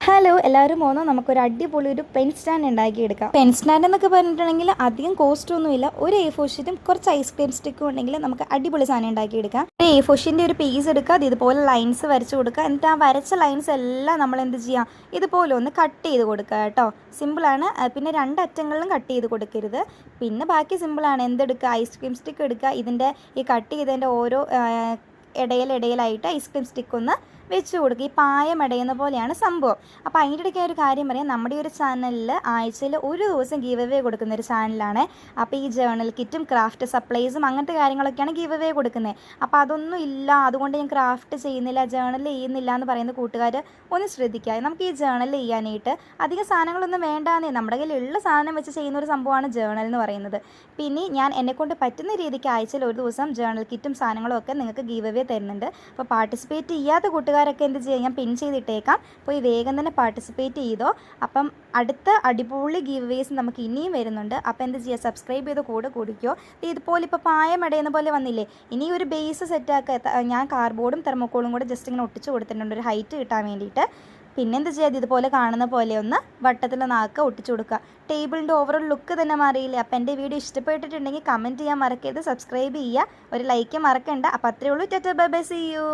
Hello എല്ലാവരും പോന്നോ നമുക്കൊരു അടിപൊളി ഒരു പെൻ സ്റ്റാൻഡ് ഉണ്ടാക്കിയെടുക്കാം. പെൻ സ്റ്റാൻഡ് എന്നൊക്കെ പറഞ്ഞിട്ടുണ്ടെങ്കിൽ അധികം കോസ്റ്റ് ഒന്നുമില്ല. ഒരു A4 ഷീറ്റും കുറച്ച് ഐസ്ക്രീം സ്റ്റിക്കും ഉണ്ടെങ്കിൽ നമുക്ക് അടിപൊളി സാധനം ഉണ്ടാക്കിയെടുക്കാം. ഒരു A4 ഷീറ്റിൻ്റെ ഒരു പീസ് എടുക്കുക, അത് ഇതുപോലെ ലൈൻസ് വരച്ച് കൊടുക്കുക. എന്നിട്ട് ആ വരച്ച ലൈൻസ് എല്ലാം നമ്മൾ എന്ത് ചെയ്യാം, ഇതുപോലെ ഒന്ന് കട്ട് ചെയ്ത് കൊടുക്കുക കേട്ടോ. സിമ്പിളാണ്. പിന്നെ രണ്ടറ്റങ്ങളിലും കട്ട് ചെയ്ത് കൊടുക്കരുത്. പിന്നെ ബാക്കി സിമ്പിളാണ്. എന്തെടുക്കുക, ഐസ്ക്രീം സ്റ്റിക്ക് എടുക്കുക. ഇതിൻ്റെ ഈ കട്ട് ചെയ്തതിൻ്റെ ഓരോ ഇടയിലായിട്ട് ഐസ്ക്രീം സ്റ്റിക്ക് ഒന്ന് വെച്ച് കൊടുക്കുക. ഈ പായം ഇടയുന്ന പോലെയാണ് സംഭവം. അപ്പോൾ അതിൻ്റെ ഇടയ്ക്ക് ഒരു കാര്യം പറയാം, നമ്മുടെ ഈ ഒരു ചാനലിൽ ആഴ്ചയിൽ ഒരു ദിവസം ഗീവ് അവേ കൊടുക്കുന്ന ഒരു ചാനലാണ്. അപ്പോൾ ഈ ജേർണൽ കിറ്റും ക്രാഫ്റ്റ് സപ്ലൈസും അങ്ങനത്തെ കാര്യങ്ങളൊക്കെയാണ് ഗീവ് അവേ കൊടുക്കുന്നത്. അപ്പോൾ അതൊന്നും ഇല്ല, അതുകൊണ്ട് ഞാൻ ക്രാഫ്റ്റ് ചെയ്യുന്നില്ല, ജേർണൽ ചെയ്യുന്നില്ല എന്ന് പറയുന്ന കൂട്ടുകാർ ഒന്ന് ശ്രദ്ധിക്കുക. നമുക്ക് ഈ ജേർണൽ ചെയ്യാനായിട്ട് അധികം സാധനങ്ങളൊന്നും വേണ്ടാന്നേ, നമ്മുടെ കയ്യിലുള്ള സാധനം വെച്ച് ചെയ്യുന്ന ഒരു സംഭവമാണ് ജേർണൽ എന്ന് പറയുന്നത്. പിന്നെ ഞാൻ എന്നെക്കൊണ്ട് പറ്റുന്ന രീതിക്ക് ആഴ്ചയിൽ ഒരു ദിവസം ജേർണൽ കിറ്റും സാധനങ്ങളും ഒക്കെ നിങ്ങൾക്ക് ഗീവ് അവേ തരുന്നുണ്ട്. അപ്പോൾ പാർട്ടിസിപ്പേറ്റ് ചെയ്യാത്ത കൂട്ടുകാരൊക്കെ എന്ത് ചെയ്യുക, ഞാൻ പിൻ ചെയ്തിട്ടേക്കാം, പോയി വേഗം തന്നെ പാർട്ടിസിപ്പേറ്റ് ചെയ്തോ. അപ്പം അടുത്ത അടിപൊളി ഗീവ് വേസ് നമുക്ക് ഇനിയും വരുന്നുണ്ട്. അപ്പോൾ എന്ത് ചെയ്യുക, സബ്സ്ക്രൈബ് ചെയ്ത് കൂടെ കുടിക്കോ. ഇതുപോലെ ഇപ്പോൾ പായം ഇടയുന്ന പോലെ വന്നില്ലേ, ഇനി ഒരു ബേസ് സെറ്റാക്കുക. ഞാൻ കാർഡ്ബോർഡും തെർമോക്കോളും കൂടെ ജസ്റ്റ് ഇങ്ങനെ ഒട്ടിച്ച് കൊടുത്തിട്ടുണ്ട് ഒരു ഹൈറ്റ് കിട്ടാൻ വേണ്ടിയിട്ട്. പിന്നെ എന്ത് ചെയ്യുക, ഇതുപോലെ കാണുന്ന പോലെ ഒന്ന് വട്ടത്തിൽ നാക്ക് ഒട്ടിച്ചു കൊടുക്കുക. ടേബിളിൻ്റെ ഓവറോൾ ലുക്ക് തന്നെ മാറിയില്ലേ. അപ്പോൾ എൻ്റെ വീഡിയോ ഇഷ്ടപ്പെട്ടിട്ടുണ്ടെങ്കിൽ കമൻറ്റ് ചെയ്യാൻ മറക്കരുത്, സബ്സ്ക്രൈബ് ചെയ്യുക, ഒരു ലൈക്ക് മറക്കണ്ട. അപ്പോൾ അത്രയേ ഉള്ളൂ. Tata bye bye, see U.